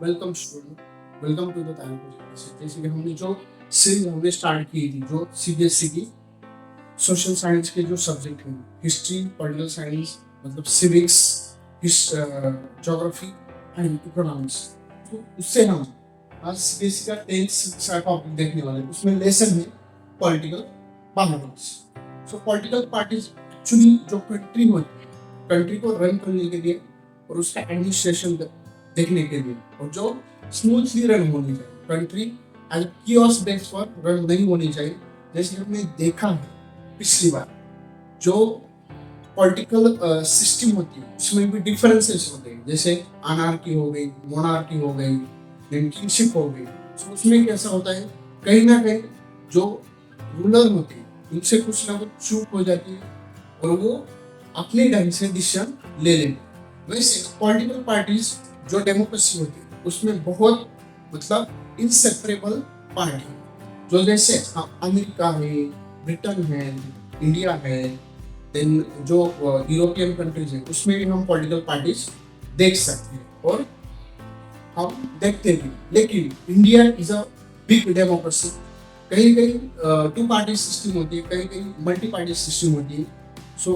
Welcome student, welcome to the time. जैसे कि हमने जो सीरीज हमने स्टार्ट की थी, जो सीबीएसई की सोशल साइंस के जो सब्जेक्ट हैं, हिस्ट्री, पॉलिटिकल साइंस, मतलब सिविक्स, ज्योग्राफी एंड इकोनॉमिक्स, तो उससे हम आज सीबीएसई का 10th का टॉपिक देखने वाले हैं। उसमें लेसन है पॉलिटिकल पार्टीज। सो पॉलिटिकल पार्टीज एक्चुअली जो कंट्री होती है, कंट्री को रन करने के लिए और उसका एडमिनिस्ट्रेशन देखने के लिए, और जो स्मूथली रन होनी चाहिए, कंट्री एज कियोस बेस पर रन नहीं होनी चाहिए। जैसे हमने देखा है पिछली बार, जो पॉलिटिकल सिस्टम होती है उसमें भी डिफरेंसेस होते हैं, जैसे अनार्की हो गई, मोनार्की हो गई, किंगशिप हो गई। तो उसमें कैसा होता है, कहीं ना कहीं जो रूलर होते हैं उनसे कुछ ना कुछ चूक हो जाती है और वो अपने ढंग से डिसीजन ले लेते। वैसे पॉलिटिकल पार्टीज जो डेमोक्रेसी होती है उसमें बहुत मतलब इनसेपरेबल पार्टी, जो जैसे अमेरिका है, ब्रिटेन है, इंडिया है, देन जो यूरोपियन कंट्रीज है, उसमें भी हम पॉलिटिकल पार्टीज देख सकते हैं और हम देखते भी। लेकिन India is a big democracy. कहीं कहीं टू पार्टी सिस्टम होती है, कहीं कहीं मल्टी पार्टी सिस्टम होती है। सो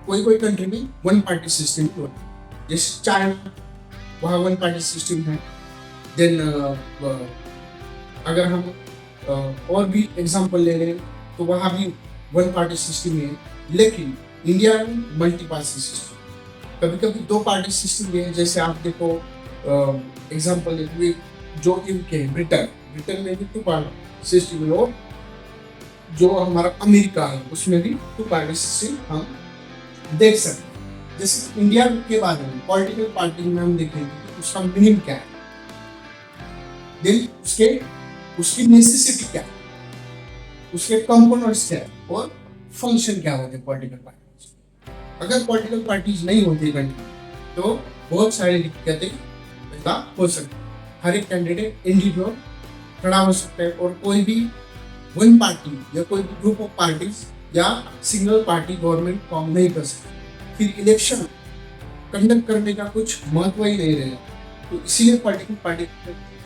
कोई कोई कंट्री में वन पार्टी सिस्टम होती है, जैसे चाइना, वहाँ वन पार्टी सिस्टम है। देन अगर हम और भी एग्जांपल ले लें तो वहाँ भी वन पार्टी सिस्टम है। लेकिन इंडिया में मल्टी पार्टी सिस्टम, कभी कभी दो पार्टी सिस्टम भी है। जैसे आप देखो एग्जांपल देखिए, जो यूके ब्रिटेन, ब्रिटेन में भी टू पार्टी सिस्टम है। और जो हमारा अमेरिका है उसमें भी टू पार्टी सिस्टम हम देख सकते हैं। जैसे इंडिया के बारे में पॉलिटिकल पार्टी में हम देखेंगे कि उसका मीनिंग क्या है, देन उसकी नेसेसिटी क्या है, उसके कंपोनेंट्स क्या है और फंक्शन क्या होते हैं पॉलिटिकल पार्टीज। अगर पॉलिटिकल पार्टीज नहीं होती कंट्री तो बहुत सारी दिक्कतें पैदा हो सकती है। हर एक कैंडिडेट इंडिविजुअल खड़ा हो सकता है और कोई भी वन पार्टी या कोई भी ग्रुप ऑफ पार्टीज या सिंगल पार्टी गवर्नमेंट फॉर्म नहीं कर सकती। फिर इलेक्शन कंडक्ट करने का कुछ महत्व ही नहीं रहेगा। तो इसीलिए पॉलिटिकल पार्टी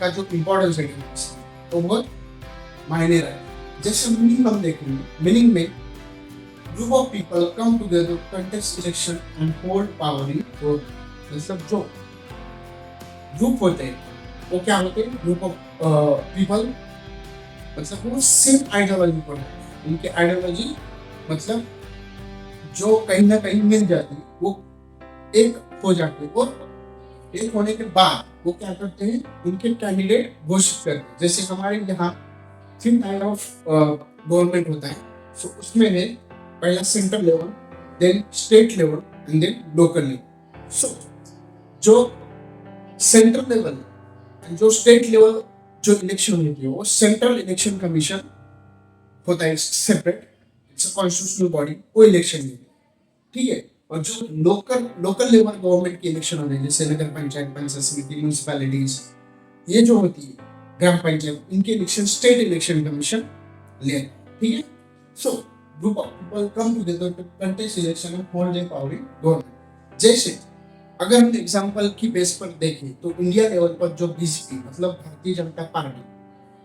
का जो इम्पोर्टेंस है वो बहुत मायने रहे। जैसे मीनिंग हम देखेंगे, मीनिंग में group of people come together contest election and hold power in court. मतलब जो ग्रुप होते हैं वो क्या होते हैं, ग्रुप ऑफ पीपल, मतलब वो सेम आइडियोलॉजी पर होते हैं। उनकी आइडियोलॉजी मतलब जो कहीं ना कहीं मिल जाती है, वो एक हो जाते हैं। और एक होने के बाद वो क्या करते हैं, उनके कैंडिडेट घोषित करते हैं। जैसे हमारे यहाँ 3 काइंड ऑफ गवर्नमेंट होता है। सो उसमें है पहला central level, then state level and then local level. So जो सेंट्रल लेवल एंड जो स्टेट लेवल जो इलेक्शन होती है वो सेंट्रल इलेक्शन कमीशन होता है separate, it's a constitutional body, वो इलेक्शन लेती है, ठीक है। और जो लोकल लेवल गवर्नमेंट की इलेक्शन होते हैं, जैसे नगर पंचायत, पंचायत समिति, म्यूनिसिपैलिटीज, ये जो होती है ग्राम पंचायत, इनके इलेक्शन स्टेट इलेक्शन कमीशन ले, ठीक है। So group of people come together to contest election and hold their power in government. जैसे अगर हम एग्जांपल की बेस पर देखें तो इंडिया लेवल पर जो बीजेपी मतलब भारतीय जनता पार्टी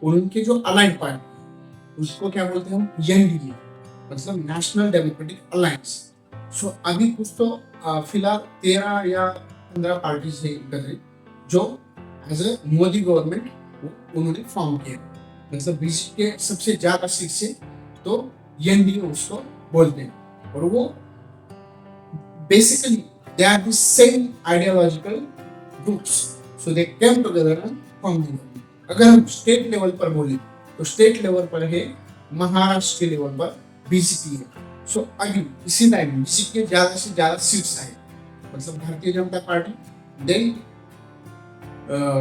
और उनके जो अलाइड पार्टी, उसको क्या बोलते हैं हम, एनडीए, मतलब नेशनल डेमोक्रेटिक अलायंस। सो अभी कुछ तो फिलहाल 13 या 15 पार्टी से जो एज ए मोदी गवर्नमेंट उन्होंने फॉर्म किया, मतलब बीजेपी के सबसे ज्यादा सीट से तो एनडीए उसको बोलते हैं। और वो basically they are the same ideological groups, so they came together and formed the government. अगर हम स्टेट लेवल पर बोले तो स्टेट लेवल पर है महाराष्ट्र के लेवल पर बीजेपी है। सो अभी इसी टाइम बीजेपी के ज्यादा से ज्यादा सीट्स आए, मतलब Bharatiya Janata party, then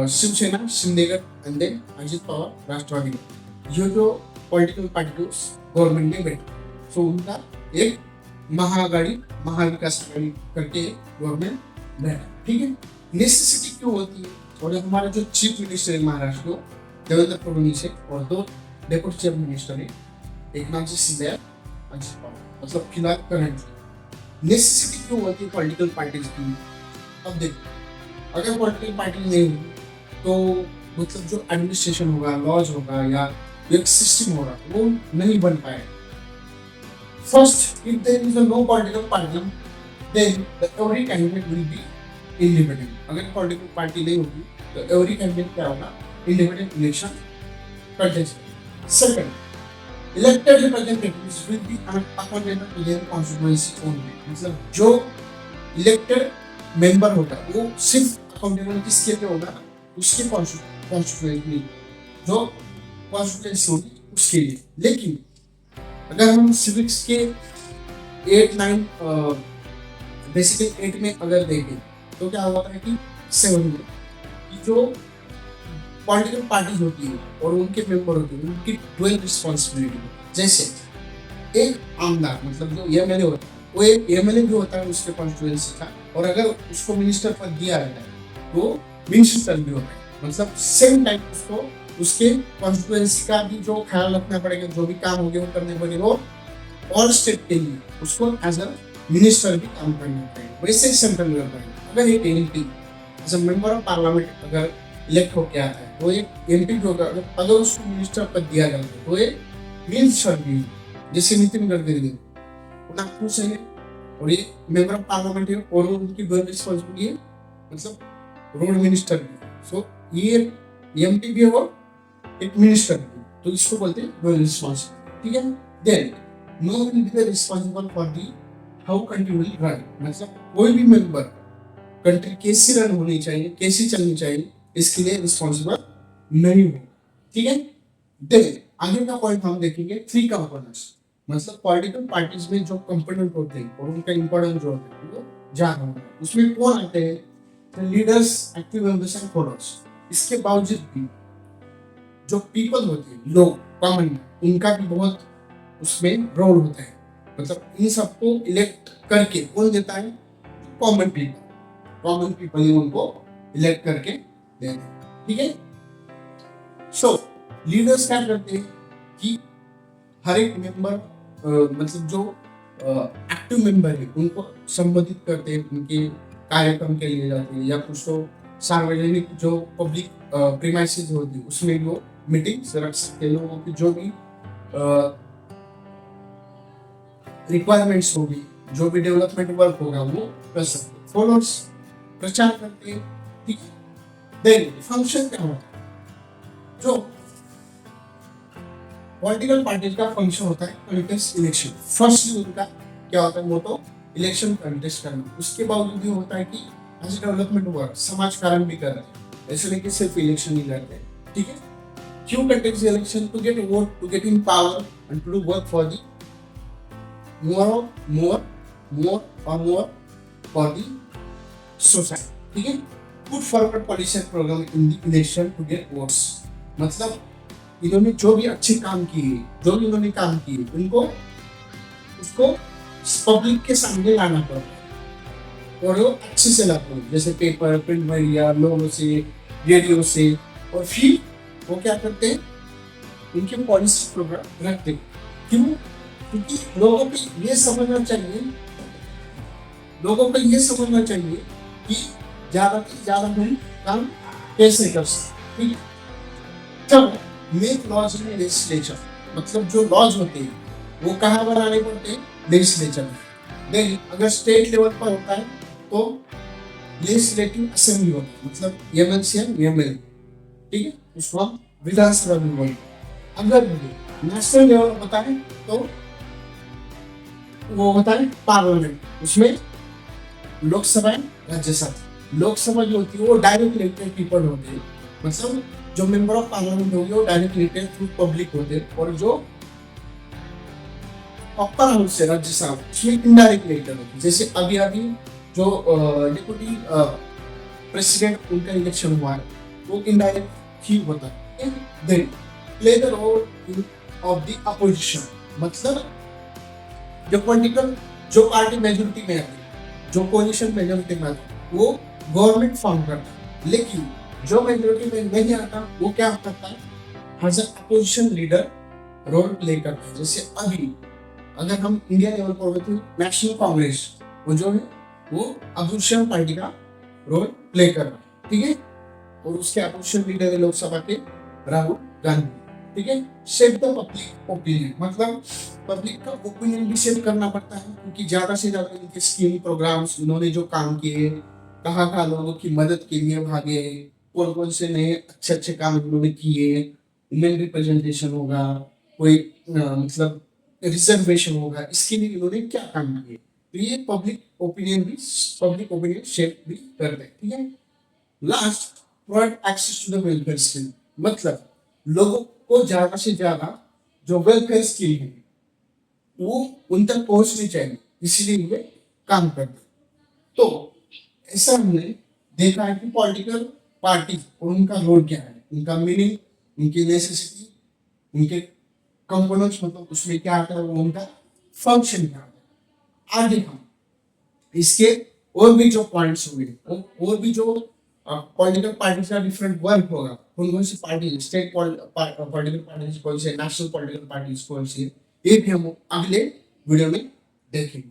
Shiv Sena, शिंदेगड and then Ajit Pawar राष्ट्रवादी। ये जो पॉलिटिकल पार्टी गवर्नमेंट में बैठे, सो उनका एक महाआघाड़ी, महाविकास आघाड़ी करके गवर्नमेंट बैठा, ठीक है। नेसेसिटी क्यों होती है, और हमारा जो चीफ मिनिस्टर है महाराष्ट्र को देवेंद्र फडणवीस है, और 2 डेप्यूटी चीफ मिनिस्टर है, एक नाम से शिंदे, अजित पवार, मतलब फिलहाल करंटली। नेसेसिटी क्यों होती है पॉलिटिकल पार्टीज की। अब देखो, अगर पॉलिटिकल पार्टी नहीं होगी तो मतलब जो एडमिनिस्ट्रेशन होगा, लॉज होगा या एक सिस्टम होगा वो नहीं बन पाएगा. First, if there is a no political party, then every candidate will be independent. अगर political party नहीं होगी तो every candidate क्या होगा? Independent election contest. Second, elected representatives will be appointed to their constituency only. मतलब जो elected member होगा वो सिर्फ accountable किसके लिए होगा? उसके constituency जो constituency होगी उसके लिए. लेकिन अगर हम सिविक्स के 8-9 बेसिकली 8 में अगर देखें तो क्या होता है कि 7 में कि जो पॉलिटिकल पार्टीज होती है और उनके मेंबर होते हैं उनकी ड्यूअल रिस्पॉन्सिबिलिटी. जैसे एक आमदार मतलब जो एमएलए होता है वो एक एमएलए भी होता है उसके कॉन्स्टिट्यूएंसी का, और अगर उसको मिनिस्टर पद दिया जाता है तो मिनिस्टर भी होता है. मतलब सेम टाइम उसको उसके कॉन्स्टिट्यूएंसी का भी जो ख्याल रखना पड़ेगा, जो भी काम होंगे वो करने पड़ेगा, और ऑल स्टेट के लिए उसको एज अ मिनिस्टर भी काम करना पड़ेगा. वैसे सेंट्रल गवर्नमेंट अगर एक MP as a member of parliament अगर इलेक्ट होकर आता है तो एक एमपी जो अगर उसको मिनिस्टर पद दिया जाता है तो एक मिनिस्टर भी, जैसे नितिन गडकरी नागपुर से है और ये मेंबर ऑफ पार्लियामेंट है और उनकी गवर्नमेंट रिस्पॉन्सिबिलिटी है मतलब रोड मिनिस्टर भी. सो ये एमपी भी हो एक मिनिस्टर भी, तो इसको बोलते हैं ड्यूअल रिस्पॉन्सिबिलिटी. ठीक है. Then no will be the responsible for the how country will run. मतलब कोई भी मेंबर कंट्री कैसी रन होनी चाहिए, कैसी चलनी चाहिए, इसके लिए रिस्पॉन्सिबल नहीं हो. ठीक है. देन आगे का पॉइंट हम देखेंगे 3 कंपोनेंट्स. मतलब पॉलिटिकल पार्टीज में जो कंपोनेंट होते हैं और उनका इंपॉर्टेंस जो होता है वो जान होगा. उसमें कौन आते हैं? Leaders, active members and followers. इसके बावजूद भी जो पीपल होते हैं, लोग, कॉमन, उनका भी बहुत उसमें रोल होता है. मतलब इन सबको इलेक्ट करके कौन देता है? कॉमन पीपल ही उनको इलेक्ट करके देते हैं. ठीक है. सो लीडर्स क्या करते हैं कि हर एक मेंबर मतलब जो एक्टिव मेंबर है उनको संबोधित करते हैं, उनके कार्यक्रम के लिए जाते हैं, या कुछ तो सार्वजनिक जो पब्लिक प्रीमाइसेस होती है उसमें वो मीटिंग्स रख सकते हैं. लोगों की जो भी रिक्वायरमेंट्स होगी, जो भी डेवलपमेंट वर्क होगा वो कर सकते हैं. फॉलोअर्स प्रचार करते हैं. ठीक है. देन फंक्शन क्या होता है? जो पॉलिटिकल पार्टीज का फंक्शन होता है कंटेस्ट इलेक्शन. फर्स्टली उनका क्या होता है? वो तो इलेक्शन कंटेस्ट करना. उसके बावजूद भी होता है कि आज डेवलपमेंट वर्क समाज कारण भी कर रहे हैं, ऐसे नहीं कि सिर्फ इलेक्शन ही करते हैं. ठीक है. क्यों contest election? To get vote, to get in power and to do work for the more for the society. ठीक है. Put forward policy and program in the election to get votes. मतलब इन्होंने जो भी अच्छे काम किए, जो भी इन्होंने काम किए, उनको उसको पब्लिक के सामने लाना पड़ता और वो अच्छे से लाते हैं, जैसे पेपर, प्रिंट मीडिया, लोगों से, रेडियो से. और फिर वो क्या करते हैं? उनके पॉलिसी प्रोग्राम रखते हैं. क्यों? क्योंकि लोगों को ये समझना चाहिए कि ज्यादा से ज्यादा हम काम कैसे कर सकते. ठीक है. तब मेक लॉज में लेजिस्लेचर, मतलब जो लॉज होते हैं वो कहाँ बनाने पड़ते हैं? लेजिस्लेचर में. देन अगर स्टेट लेवल पर होता है तो लेजिस्लेटिव असेंबली होता है, मतलब एमएलसी एंड एमएलए. ठीक है. उसको हम विधानसभा भी बोलते हैं. अगर नेशनल लेवल होता है तो वो होता है पार्लियामेंट. उसमें लोकसभा एंड राज्यसभा. लोकसभा जो होती है वो डायरेक्ट इलेक्टेड पीपल होते हैं, मतलब जो मेंबर ऑफ पार्लियामेंट होंगे वो डायरेक्ट इलेक्टेड थ्रू पब्लिक होते हैं. और जो अपर हाउस है राज्यसभा, उसमें इनडायरेक्ट इलेक्टेड होते हैं. जैसे अभी जो डिप्यूटी प्रेसिडेंट उनका इलेक्शन हुआ है वो इनडायरेक्ट ही होता है. Then play the role of the opposition. मतलब जो पॉलिटिकल जो पार्टी मेजोरिटी में आती है, जो कोलिशन मेजोरिटी में आती है, वो गवर्नमेंट फॉर्म करता है. लेकिन जो मेजोरिटी में नहीं आता वो क्या करता है? As opposition leader role play करता है. जैसे अभी अगर हम इंडिया लेवल पर तो नेशनल कांग्रेस वो जो है वो अपोजिशन पार्टी का रोल प्ले कर रहा है. ठीक है. और उसके अपोजिशन लीडर है लोकसभा के राहुल गांधी। ठीक है, शेप द पब्लिक ओपिनियन, मतलब पब्लिक का ओपिनियन भी शेप करना पड़ता है, क्योंकि ज्यादा से ज्यादा इनके स्कीम प्रोग्राम्स, इन्होंने जो काम किए, कहाँ कहाँ लोगों की मदद के लिए भागे, कौन कौन से नए अच्छे अच्छे काम इन्होंने किए, वुमेन रिप्रेजेंटेशन होगा, कोई मतलब रिजर्वेशन होगा, इसके लिए इन्होंने क्या काम किए, तो ये पब्लिक ओपिनियन शेप भी करते हैं। ठीक है, last, provide access to the welfare scheme, मतलब लोगों को ज्यादा से ज्यादा जो वेलफेयर स्कीम है वो उन तक पहुंचनी चाहिए, इसलिए ये काम करते हैं। तो ऐसा हमने देखा है कि पॉलिटिकल पार्टी और उनका रोल क्या है, उनका मीनिंग, उनकी नेसेसिटी, उनके कंपोनेंट्स, मतलब उसमें क्या आता है, वो उनका फंक्शन क्या आता है। आगे हम इसके और भी जो पॉइंट्स होंगे, और भी जो पॉलिटिकल पार्टीज का डिफरेंट वर्क होगा, कौन कौन सी पार्टी, स्टेट पॉलिटिकल पार्टीज कौन से, नेशनल पॉलिटिकल पार्टीज कौन सी, ये भी हम अगले वीडियो में देखेंगे।